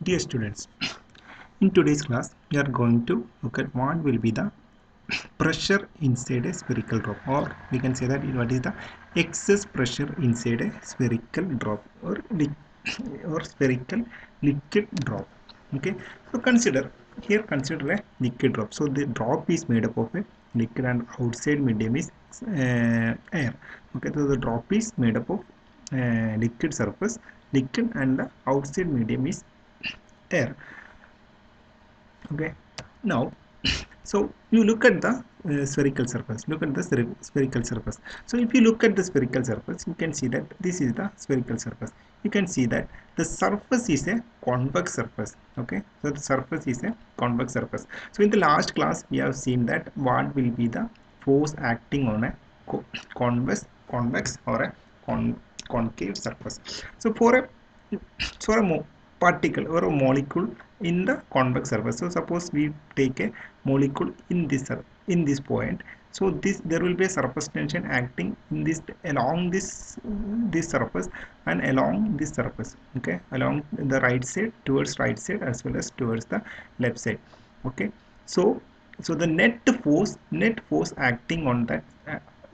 Dear students, in today's class we are going to look at what will be the pressure inside a spherical drop, or we can say that what is the excess pressure inside a spherical drop or spherical liquid drop. Okay, so consider a liquid drop. So the drop is made up of a liquid and outside medium is air. Okay, so the drop is made up of liquid and the outside medium is air. Okay, now so you look at the spherical surface. Spherical surface. So if you look at the spherical surface, you can see that this is the spherical surface. You can see that the surface is a convex surface. Okay, so the surface is a convex surface. So in the last class we have seen that what will be the force acting on a convex or a concave surface. So for a particle or a molecule in the convex surface. So suppose we take a molecule in this point. So there will be a surface tension acting in this along this surface and along this surface. Okay, along the right side, towards right side as well as towards the left side. Okay, so the net force acting on that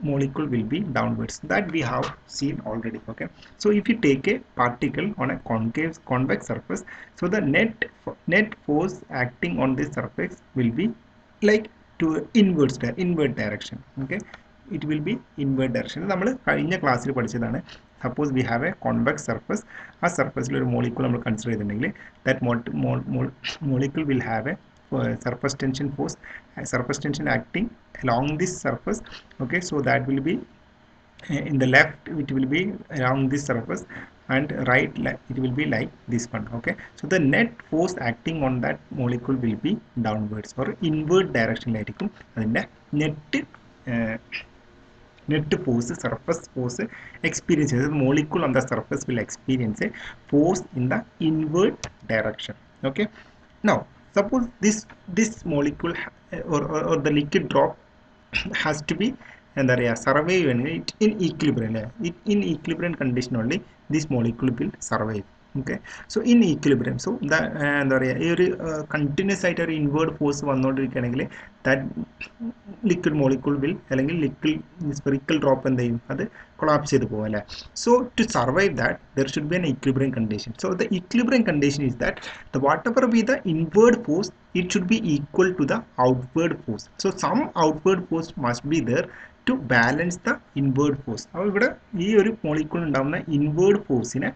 molecule will be downwards, that we have seen already. Okay, so if you take a particle on a convex surface, so the net force acting on this surface will be like to inward direction. Okay, it will be inward direction. നമ്മൾ കഴിഞ്ഞ ക്ലാസ്സിൽ പഠിച്ചതാണ്. Suppose we have a convex surface. ആ സർഫസിൽ ഒരു molecule നമ്മൾ consider ചെയ്തിട്ടുണ്ടെങ്കിൽ that molecule will have a surface tension acting along this surface. Okay, so that will be in the left it will be along this surface, and right it will be like this one. Okay, so the net force acting on that molecule will be downwards or inward direction ആയിരിക്കും അതിന്റെ net force, surface force experience. The molecule on the surface will experience a force in the inward direction. Okay, now suppose this molecule or the liquid drop has to be എന്താ പറയുക survive ചെയ്യണമെങ്കിൽ in equilibrium in equilibrium condition only this molecule will survive. Okay, so in equilibrium, so എന്താ പറയുക ഈ ഒരു continuous ആയിട്ട് ഒരു inward force വന്നുകൊണ്ടിരിക്കുകയാണെങ്കിൽ that liquid molecule will അല്ലെങ്കിൽ liquid spherical drop എന്ത് ചെയ്യും, അത് കൊളാപ്സ് ചെയ്ത് പോകും അല്ലേ. So to survive that there should be an equilibrium condition. So the equilibrium condition is that the whatever be the inward force, it should be equal to the outward force. So some outward force must be there to balance the inward force. അപ്പോൾ ഇവിടെ ഈ ഒരു molecule ഉണ്ടാകുന്ന inward ഫോഴ്സിനെ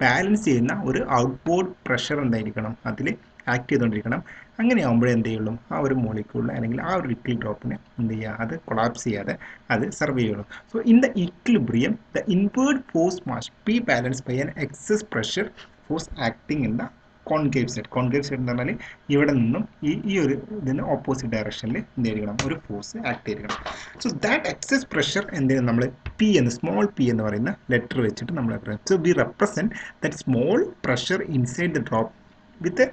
balance ചെയ്യുന്ന ഒരു outward pressure എന്തായിരിക്കണം, അതിൽ ആക്ട് ചെയ്തുകൊണ്ടിരിക്കണം. അങ്ങനെയാകുമ്പോഴേ എന്ത് ചെയ്യുള്ളൂ, ആ ഒരു മോളിക്യൂളിനെ അല്ലെങ്കിൽ ആ ഒരു ലിക്വിഡ് ഡ്രോപ്പിനെ എന്ത് ചെയ്യുക, അത് കൊളാപ്സ് ചെയ്യാതെ അത് സർവൈവ് ചെയ്യുള്ളൂ. So in the equilibrium the inward force must be balance by an excess pressure force acting in the concave side. Concave side എന്ന് പറഞ്ഞാൽ ഇവിടെ നിന്നും ഈ ഒരു ഇതിന് ഓപ്പോസിറ്റ് ഡയറക്ഷനിൽ എന്ത് ചെയ്യണം, ഒരു ഫോഴ്സ് ആക്ട് ചെയ്യണം. സോ ദാറ്റ് എക്സസ് പ്രഷർ എന്ത് ചെയ്യും, നമ്മൾ പി എന്ന് സ്മോൾ പി എന്ന് പറയുന്ന ലെറ്റർ വെച്ചിട്ട് നമ്മൾ പറയാം. So we represent that small pressure inside the drop with a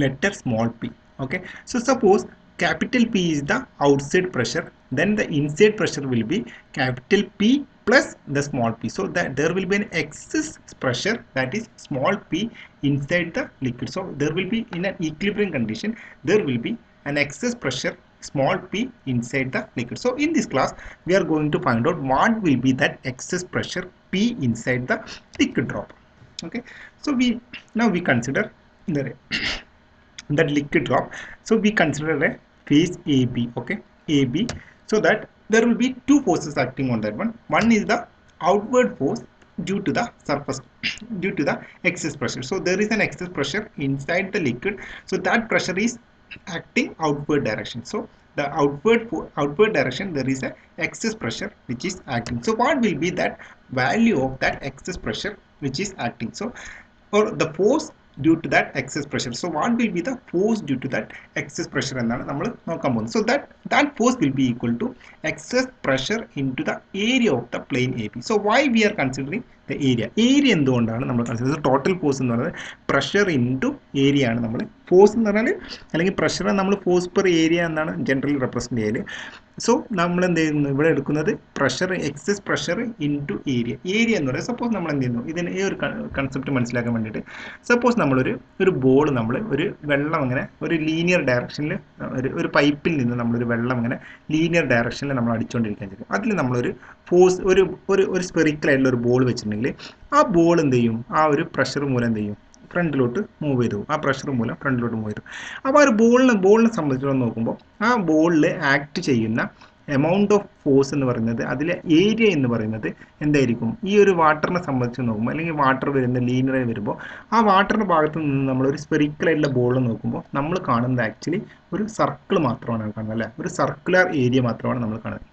letter small p. Okay, so suppose capital P is the outside pressure, then the inside pressure will be capital P plus the small p. So that there will be an excess pressure, that is small p, inside the liquid. So there will be, in an equilibrium condition, there will be an excess pressure small p inside the liquid. So in this class we are going to find out what will be that excess pressure p inside the liquid drop. Okay, so now we consider that liquid drop. So we consider a phase AB. Okay, AB, so that there will be two forces acting on that one. One is the outward force due to the surface due to the excess pressure. So there is an excess pressure inside the liquid, so that pressure is acting outward direction. So the outward direction there is a excess pressure which is acting. So what will be that value of that excess pressure which is acting, so or the force due to that excess pressure. So what will be the force due to that excess pressure എന്നാണ് നമ്മൾ നോക്കാൻ പോകുന്നത്. So that force will be equal to excess pressure into the area of the plane AB. So why we are considering the area എന്തുകൊണ്ടാണ് നമ്മൾ consider total force എന്ന് പറയുന്നത് pressure into area ആണ്. നമ്മൾ ഫോഴ്സ് എന്ന് പറഞ്ഞാൽ അല്ലെങ്കിൽ പ്രഷറെ നമ്മൾ ഫോഴ്സ് പെർ ഏരിയ എന്നാണ് ജനറലി റെപ്രസെൻറ്റ് ചെയ്യൽ. സോ നമ്മൾ എന്ത് ചെയ്യുന്നു, ഇവിടെ എടുക്കുന്നത് pressure, excess pressure into area. Area എന്ന് പറയുന്നത്, സപ്പോസ് നമ്മൾ എന്ത് ചെയ്യുന്നു, ഇതിന് ഈ ഒരു കൺസെപ്റ്റ് മനസ്സിലാക്കാൻ വേണ്ടിയിട്ട്, സപ്പോസ് നമ്മളൊരു ബോൾ, നമ്മൾ ഒരു വെള്ളം ഇങ്ങനെ ഒരു ലീനിയർ ഡയറക്ഷനിൽ, ഒരു പൈപ്പിൽ നിന്ന് നമ്മളൊരു വെള്ളം ഇങ്ങനെ ലീനിയർ ഡയറക്ഷനിൽ നമ്മൾ അടിച്ചുകൊണ്ടിരിക്കാൻ ചെയ്യും. അതിൽ നമ്മളൊരു ഫോഴ്സ്, ഒരു സ്പെറിക്കൽ ആയിട്ടുള്ള ഒരു ബോൾ വെച്ചിട്ടുണ്ടെങ്കിൽ ആ ബോൾ എന്ത് ചെയ്യും, ആ ഒരു പ്രഷർ മൂലം എന്ത് ചെയ്യും, ഫ്രണ്ടിലോട്ട് മൂവ് ചെയ്തു, ആ പ്രഷർ മൂലം ഫ്രണ്ടിലോട്ട് മൂവ് ചെയ്തു. അപ്പോൾ ആ ഒരു ബോളിനെ സംബന്ധിച്ചിടത്തോളം നോക്കുമ്പോൾ ആ ബോളിൽ ആക്ട് ചെയ്യുന്ന എമൗണ്ട് ഓഫ് ഫോഴ്സ് എന്ന് പറയുന്നത്, അതിലെ ഏരിയ എന്ന് പറയുന്നത് എന്തായിരിക്കും, ഈ ഒരു വാട്ടറിനെ സംബന്ധിച്ച് നോക്കുമ്പോൾ, അല്ലെങ്കിൽ വാട്ടർ വരുന്ന ലീനിയറായി വരുമ്പോൾ ആ വാട്ടറിൻ്റെ ഭാഗത്ത് നിന്ന് നമ്മളൊരു സ്പെറിക്കലായിട്ടുള്ള ബോൾ നോക്കുമ്പോൾ നമ്മൾ കാണുന്നത് ആക്ച്വലി ഒരു സർക്കിൾ മാത്രമാണ് കാണുന്നത്, അല്ലേ, ഒരു സർക്കുലർ ഏരിയ മാത്രമാണ് നമ്മൾ കാണുന്നത്.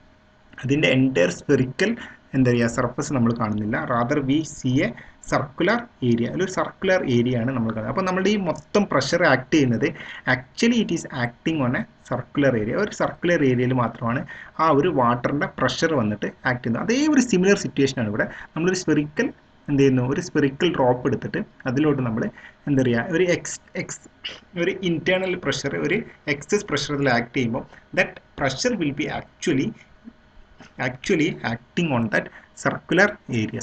അതിൻ്റെ എൻറ്റയർ സ്പെറിക്കൽ എന്താ പറയുക സർഫസ് നമ്മൾ കാണുന്നില്ല. Rather we see a circular area, ഒരു സർക്കുലർ ഏരിയ ആണ് നമ്മൾ കാണുന്നത്. അപ്പോൾ നമ്മുടെ ഈ മൊത്തം പ്രഷർ ആക്ട് ചെയ്യുന്നത് actually it is acting on a circular area. ഒരു സർക്കുലർ ഏരിയയിൽ മാത്രമാണ് ആ ഒരു വാട്ടറിൻ്റെ പ്രഷർ വന്നിട്ട് ആക്ട് ചെയ്യുന്നത്. അതേ ഒരു സിമിലർ സിറ്റുവേഷനാണ് ഇവിടെ. നമ്മളൊരു സ്പെറിക്കൽ എന്ത് ചെയ്യുന്നു, ഒരു സ്പെറിക്കൽ ഡ്രോപ്പ് എടുത്തിട്ട് അതിലോട്ട് നമ്മൾ എന്താ പറയുക, ഒരു ഇൻറ്റേർണൽ പ്രഷർ, ഒരു എക്സസ് പ്രഷർ അതിൽ ആക്ട് ചെയ്യുമ്പോൾ that pressure will be actually acting on that circular area.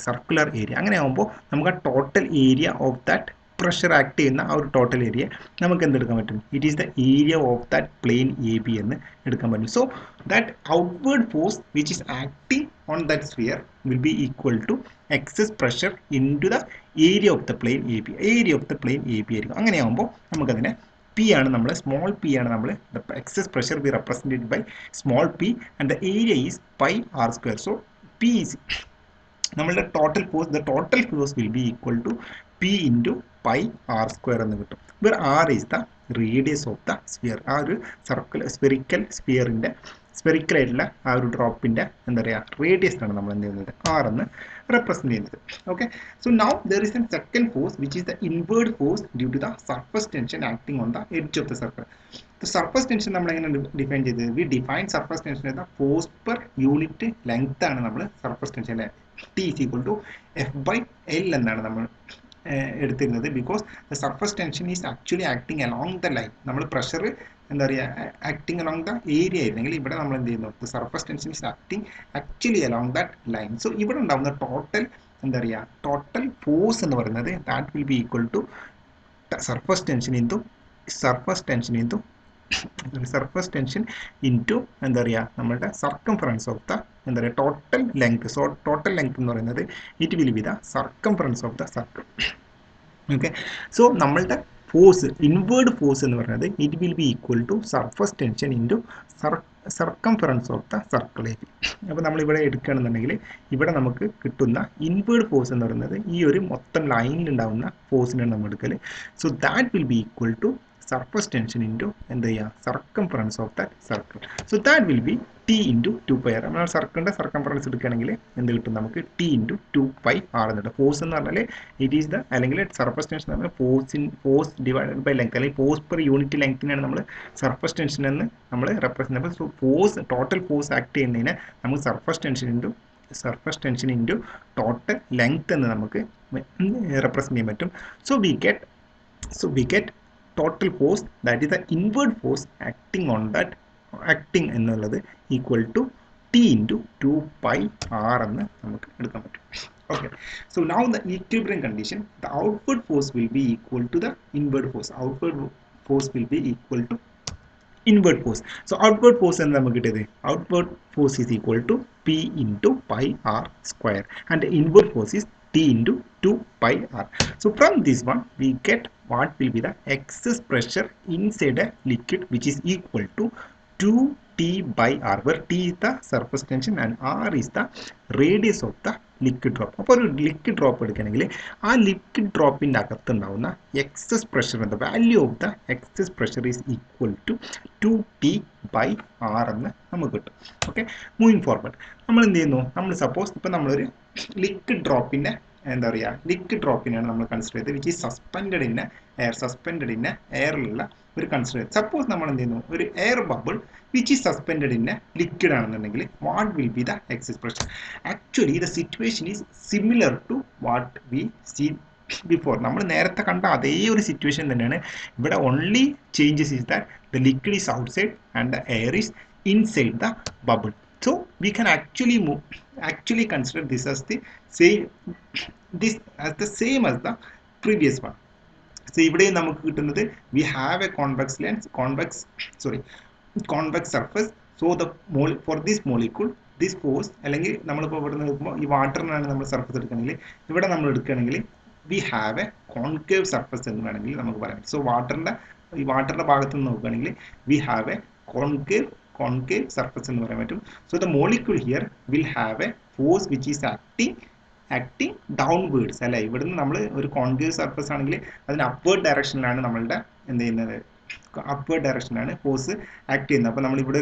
അങ്ങനെ ആകുമ്പോൾ നമുക്ക് ആ total area of that pressure act ചെയ്യുന്ന ആ ഒരു ടോട്ടൽ ഏരിയ നമുക്ക് എന്തെടുക്കാൻ പറ്റും, it is the area of that plane A B എന്ന് എടുക്കാൻ പറ്റും. So that outward force which is acting on that sphere will be equal to excess pressure into the area of the plane A B. Area of the plane A B ആയിരിക്കും. അങ്ങനെയാകുമ്പോൾ നമുക്കതിനെ P ആണ്, നമ്മൾ small p ആണ്, നമ്മൾ the excess pressure be represented by small p and the area is pi r square. So P is നമ്മളുടെ total force, the total force will be equal to P into pi r square എന്ന് കിട്ടും. where r is the radius of the sphere. ആ ഒരു spherical സ്ഫിയറിൻ്റെ spherical ആയിട്ടുള്ള ആ ഒരു ഡ്രോപ്പിൻ്റെ എന്താ പറയുക റേഡിയസ് ആണ് നമ്മൾ എന്ത് ചെയ്യുന്നത്, ആർ എന്ന് represent ചെയ്യുന്നത്. Okay, so now there is a second force which is the inward force due to the surface tension acting on the edge of the circle. The surface tension നമ്മൾ എങ്ങനെ define ചെയ്തത്, we define surface tension as the force per unit length ആണ് നമ്മൾ surface tension, അല്ലേ. T is equal to F by L എന്നാണ് നമ്മൾ എടുത്തിരുന്നത്. Because the surface tension is actually acting along the line. നമ്മൾ പ്രഷർ എന്താ പറയുക ആക്ടിങ് അലോങ് ദ ഏരിയ ആയിരുന്നെങ്കിൽ ഇവിടെ നമ്മൾ എന്ത് ചെയ്യുന്നു, the surface tension is acting actually along that line. So ഇവിടെ ഉണ്ടാകുന്ന ടോട്ടൽ എന്താ പറയുക ടോട്ടൽ ഫോഴ്സ് എന്ന് പറയുന്നത് that will be equal to surface tension into surface tension into എന്താ പറയുക നമ്മളുടെ സർക്കംഫറൻസ് ഓഫ് ദ എന്താ പറയുക total length. So total length എന്ന് പറയുന്നത് it will be the circumference of the circle. Okay, so നമ്മളുടെ ഫോഴ്സ്, ഇൻവേർഡ് ഫോഴ്സ് എന്ന് പറയുന്നത് it will be equal to surface tension into circumference of the circle A B. അപ്പോൾ നമ്മളിവിടെ എടുക്കുകയാണെന്നുണ്ടെങ്കിൽ ഇവിടെ നമുക്ക് കിട്ടുന്ന ഇൻവേർഡ് ഫോഴ്സ് എന്ന് പറയുന്നത് ഈ ഒരു മൊത്തം ലൈനിൽ ഉണ്ടാകുന്ന ഫോഴ്സിനാണ് നമ്മൾ എടുക്കൽ. So that will be equal to surface tension into എന്താ ചെയ്യുക circumference of that circle. So that will be T into 2πr. നമ്മൾ സർക്കിളിൻ്റെ സർക്കംഫറൻസ് എടുക്കുകയാണെങ്കിൽ എന്ത് കിട്ടും നമുക്ക്, ടി ഇൻറ്റു 2πr എന്നുണ്ട്. ഫോഴ്സ് എന്ന് പറഞ്ഞാൽ ഇറ്റ് ഈസ് ദ, അല്ലെങ്കിൽ സർഫസ് ടെൻഷൻ എന്ന് പറഞ്ഞാൽ ഫോഴ്സ് ഡിവൈഡഡ് ബൈ ലെങ്ത്, അല്ലെങ്കിൽ ഫോഴ്സ് പെർ യൂണിറ്റ് ലെങ്ത്തിനാണ് നമ്മൾ സർഫസ് ടെൻഷൻ എന്ന് നമ്മൾ റെപ്രസെൻ്റ് ചെയ്യുമ്പോൾ. So force, total force act ചെയ്യുന്നതിന് നമുക്ക് surface tension into total length എന്ന് നമുക്ക് റെപ്രസെൻ്റ് ചെയ്യാൻ പറ്റും. So we get total force, that is the inward force acting എന്നുള്ളത് equal to T into 2πr എന്ന് നമുക്ക് എടുക്കാൻ പറ്റും. Okay, so now the equilibrium condition, the outward force will be equal to the inward force. Outward force will be equal to inward force. So outward force എന്ന് നമുക്ക് കിട്ടിയത്, outward force is equal to P into pi r square and the inward force is T into 2πr. So from this one we get what will be the excess pressure inside a liquid which is equal to 2T by r, where T is the surface tension and r is the radius of the liquid drop. അപ്പോൾ ഒരു liquid drop എടുക്കുകയാണെങ്കിൽ ആ liquid ഡ്രോപ്പിൻ്റെ അകത്തുണ്ടാവുന്ന excess pressure, the value of the excess pressure is equal to 2T by r എന്ന് നമുക്ക് കിട്ടും. Okay, moving forward നമ്മൾ എന്ത് ചെയ്യുന്നു, നമ്മൾ സപ്പോസ് ഇപ്പോൾ നമ്മളൊരു ലിക്വിഡ് ഡ്രോപ്പിൻ്റെ എന്താ പറയുക ലിക്വിഡ് ഡ്രോപ്പിനെയാണ് നമ്മൾ കൺസിഡർ ചെയ്തത് വിച്ച് ഈസ് സസ്പെൻഡഡ് ഇൻ എയറിലുള്ള ഒരു കൺസിഡർ ചെയ്ത്. സപ്പോസ് നമ്മൾ എന്ത് ചെയ്യുന്നു, ഒരു air bubble which is suspended in liquid ആണെന്നുണ്ടെങ്കിൽ what will be the excess pressure. Actually the situation is similar to what we see before. നമ്മൾ നേരത്തെ കണ്ട അതേ ഒരു സിറ്റുവേഷൻ തന്നെയാണ് ഇവിടെ. Only changes is that the liquid is outside and the air is inside the bubble. So we can actually consider this as the same, this as the same as the previous one. So ഇവിടെ നമുക്ക് കിട്ടുന്നത് we have a convex surface. So the for this molecule this force, അല്ലെങ്കിൽ നമ്മളിപ്പോൾ ഇവിടെ നോക്കുമ്പോൾ ഈ വാട്ടറിനാണ് നമ്മൾ surface എടുക്കണമെങ്കിൽ, ഇവിടെ നമ്മൾ എടുക്കുകയാണെങ്കിൽ we have a concave surface എന്ന് വേണമെങ്കിൽ നമുക്ക് പറയാം. സോ വാട്ടറിന്റെ ഭാഗത്ത് നിന്ന് നോക്കുകയാണെങ്കിൽ we have a concave surface എന്ന് പറയാൻ പറ്റും. So the molecule here will have a force which is acting downwards അല്ലെ. ഇവിടുന്ന് നമ്മൾ ഒരു കോൺകേവ് സർഫസ് ആണെങ്കിൽ അതിന് അപ്വേർഡ് ഡയറക്ഷനിലാണ് നമ്മളുടെ എന്ത് ചെയ്യുന്നത്, അപ്വേർഡ് ഡയറക്ഷനിലാണ് ഫോഴ്സ് ആക്ട് ചെയ്യുന്നത്. അപ്പോൾ നമ്മൾ ഇവിടെ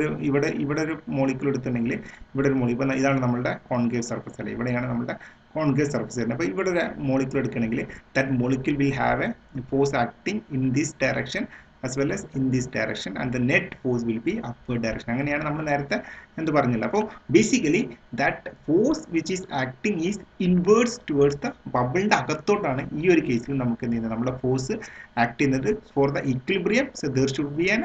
ഒരു മോളിക്യൂൾ എടുത്തിട്ടുണ്ടെങ്കിൽ ഇവിടെ ഒരു മോളിക്യൂൾ, ഇതാണ് നമ്മളുടെ കോൺകേവ് സർഫസ് അല്ലെ, ഇവിടെയാണ് നമ്മുടെ കോൺകേവ് സർഫസ് വരുന്നത്. അപ്പോൾ ഇവിടെ ഒരു മോളിക്യൂൾ എടുക്കുകയാണെങ്കിൽ that molecule will have A force acting in this direction as well as in this direction, and the net force will be upward direction. അങ്ങനെയാണ് നമ്മൾ നേരത്തെ എന്ത് പറഞ്ഞില്ല. അപ്പോൾ basically that force which is acting is inwards towards the ബബിളിൻ്റെ അകത്തോട്ടാണ് ഈ ഒരു കേസിൽ നമുക്ക് എന്ത് ചെയ്യുന്നത്, നമ്മുടെ ഫോഴ്സ് ആക്ട് ചെയ്യുന്നത് for the equilibrium. So there should be an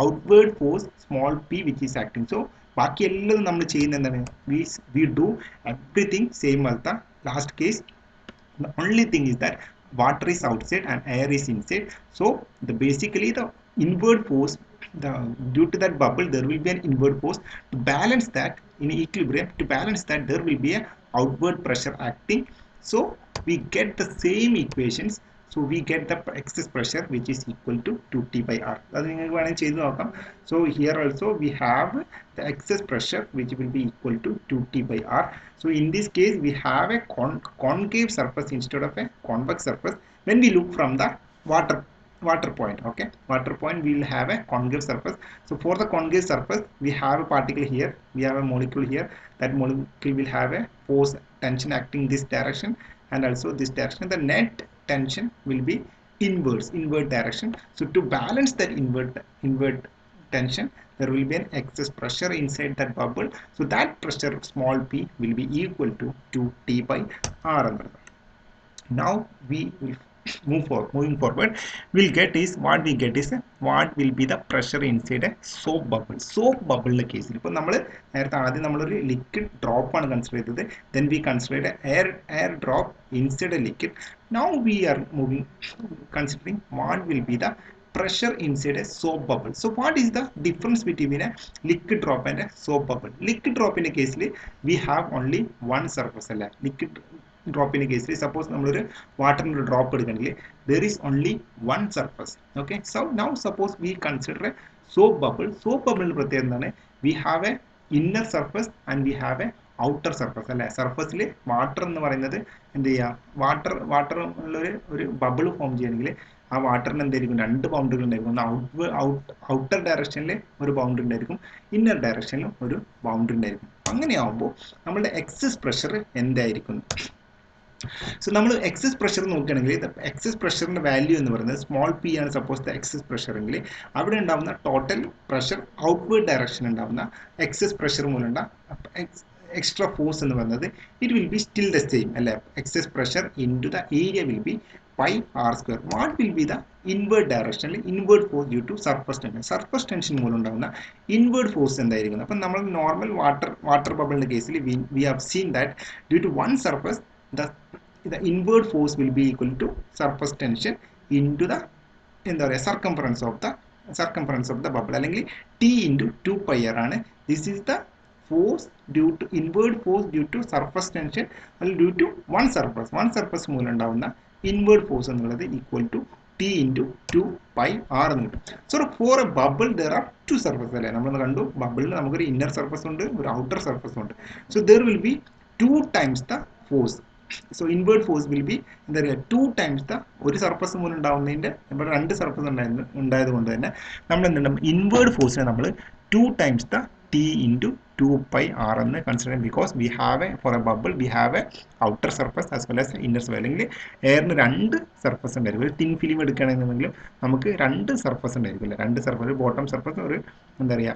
outward force small P which is acting. So ബാക്കി എല്ലാം നമ്മൾ ചെയ്യുന്ന എന്താണ്, we do everything same as the last case. The only thing is that water is outside and air is inside. So basically the inward force, due to that bubble there will be an inward force. To balance that in equilibrium, to balance that there will be a outward pressure acting. So we get the same equations. So we get the excess pressure which is equal to 2T by R. So here also we have the excess pressure which will be equal to 2T by R. So in this case we have a concave surface instead of a convex surface. When we look from the water point, okay, water point we will have a concave surface. So for the concave surface we have a particle here, we have a molecule here. That molecule will have a force tension acting this direction and also this direction. The net tension will be inward direction. So to balance that inward tension there will be an excess pressure inside that bubble. So that pressure small p will be equal to 2T by R. Now we will moving forward, we'll get is what will be the pressure inside a soap bubble case. ഇപ്പോൾ നമ്മൾ നേരത്തെ ആദ്യം നമ്മളൊരു liquid drop ആണ് consider ചെയ്തത്, then we considered air drop inside a liquid. Now we are considering what will be the pressure inside a soap bubble. So what is the difference between a liquid drop and a soap bubble? Liquid drop in a case we have only one surface അല്ല. Liquid drop in a case, suppose നമ്മളൊരു water drop എടുക്കണമെങ്കിൽ there is only one surface. Okay, so now suppose we consider a soap bubble. Soap bubble പ്രത്യേകത എന്താണ്, we have a inner surface and we have a outer surface അല്ലെ. സർഫസിൽ water എന്ന് പറയുന്നത് എന്ത് ചെയ്യുക, വാട്ടർ ഒരു ബബിൾ ഫോം ചെയ്യണമെങ്കിൽ ആ വാട്ടറിന് എന്തായിരിക്കും, രണ്ട് ബൗണ്ടറികൾ ഉണ്ടായിരിക്കും. ഒന്ന് ഔട്ടർ ഡയറക്ഷനിൽ ഒരു ബൗണ്ടറി ഉണ്ടായിരിക്കും, ഇന്നർ ഡയറക്ഷനിലും ഒരു ബൗണ്ടറി ഉണ്ടായിരിക്കും. അങ്ങനെയാവുമ്പോൾ നമ്മളുടെ എക്സസ് പ്രഷർ എന്തായിരിക്കും? സോ നമ്മൾ എക്സസ് പ്രഷർ നോക്കുകയാണെങ്കിൽ എക്സസ് പ്രഷറിന്റെ വാല്യൂ എന്ന് പറയുന്നത് സ്മോൾ പി ആണ് സപ്പോസ് ദ എക്സസ് പ്രഷർ എങ്കിൽ അവിടെ ഉണ്ടാവുന്ന ടോട്ടൽ പ്രഷർ ഔട്ട്വേർഡ് ഡയറക്ഷൻ ഉണ്ടാവുന്ന എക്സസ് പ്രഷർ മൂലമുള്ള extra force എന്ന് പറയുന്നത് it will be still the same അല്ലെ. excess pressure into the area will be pi r square. what will be the inward direction, inward force due to surface tension മൂലം ഉണ്ടാകുന്ന inward force എന്തായിരിക്കും? അപ്പം നമ്മൾ normal water ബബിളിന്റെ കേസിൽ we have seen that due to one surface the inward force will be equal to surface tension into the എന്താ പറയുക circumference of the bubble അല്ലെങ്കിൽ T into 2 pi r ആണ്. this is the force due to inward force due to surface tension അല്ലെങ്കിൽ due to one surface മൂലം ഉണ്ടാവുന്ന inward force എന്നുള്ളത് equal to T into 2 pi r എന്ന് കിട്ടും. So for a bubble there are two surfaces അല്ലേ, നമ്മൾ കണ്ടു ബബിളിന് നമുക്കൊരു inner surface ഉണ്ട്, ഒരു outer surface ഉണ്ട്. So there will be 2 times the force. So inward force will be എന്താ പറയുക 2 times the ഒരു സർഫസ് മൂലം ഉണ്ടാവുന്നതിൻ്റെ ഇവിടെ രണ്ട് സർഫസ് ഉണ്ടായത് കൊണ്ട് തന്നെ നമ്മൾ എന്തുണ്ടാവും, ഇൻവേർഡ് ഫോഴ്സിനെ നമ്മൾ 2 times the T into 2 pi r എന്ന് consider, because we have for a bubble we have a outer surface as well as inner surface. അല്ലെങ്കിൽ എയറിന് രണ്ട് സർഫസ് ഉണ്ടായിരിക്കും. ഒരു തിൻ ഫിലിം എടുക്കുകയാണെന്നുണ്ടെങ്കിലും നമുക്ക് രണ്ട് സർഫസ് ഉണ്ടായിരിക്കും അല്ലേ, രണ്ട് സർഫസ്, ഒരു ബോട്ടം സർഫസ്, ഒരു എന്താ പറയുക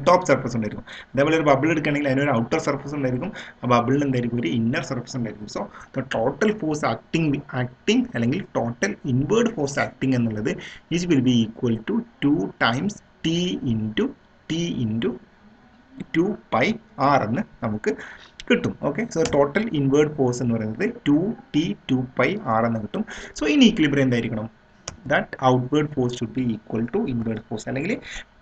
ടോപ്പ് സർഫസ് ഉണ്ടായിരിക്കും. അതേപോലെ ഒരു ബബിൾ എടുക്കുകയാണെങ്കിൽ അതിനൊരു ഔട്ടർ സർഫസ് ഉണ്ടായിരിക്കും, ആ ബബിളിന് എന്തായിരിക്കും ഒരു ഇന്നർ സർഫസ് ഉണ്ടായിരിക്കും. So the total force acting അല്ലെങ്കിൽ ടോട്ടൽ ഇൻവേർഡ് ഫോഴ്സ് ആക്ടിങ് എന്നുള്ളത് each will be equal to 2 times T into T into 2 pi r എന്ന് നമുക്ക് കിട്ടും. Okay, so total inward force എന്ന് പറയുന്നത് 2t 2 പൈ ആർ എന്ന് കിട്ടും. സോ ഇനി ഈക്വിലിബ്രിയം എന്തായിരിക്കണം? That outward force should be equal to inward force, അല്ലെങ്കിൽ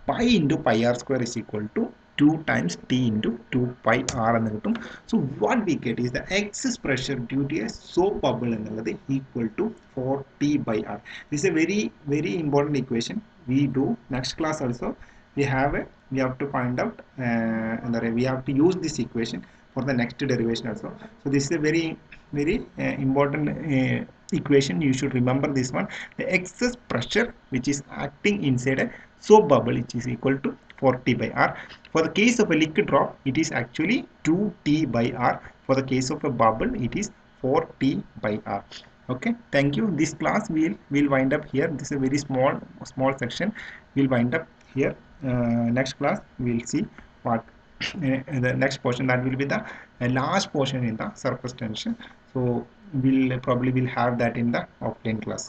pi into pi r square is equal to 2 times t into 2 pi r എന്ന് കിട്ടും. So what we get is the excess pressure due to a soap bubble എന്നുള്ളത് equal to 4t by r. This a very very important equation. We do next class also we have to find out we have to use this equation for the next derivation also. So this is a very very important equation. You should remember this one. The excess pressure which is acting inside a soap bubble, which is equal to 4t by r. For the case of a liquid drop, it is actually 2t by r. For the case of a bubble, it is 4t by r. Okay, thank you. This class will wind up here. This is a very small section. We'll wind up here. Next class we'll see what the next portion, that will be the last portion in the surface tension. So we'll probably will have that in the offline class.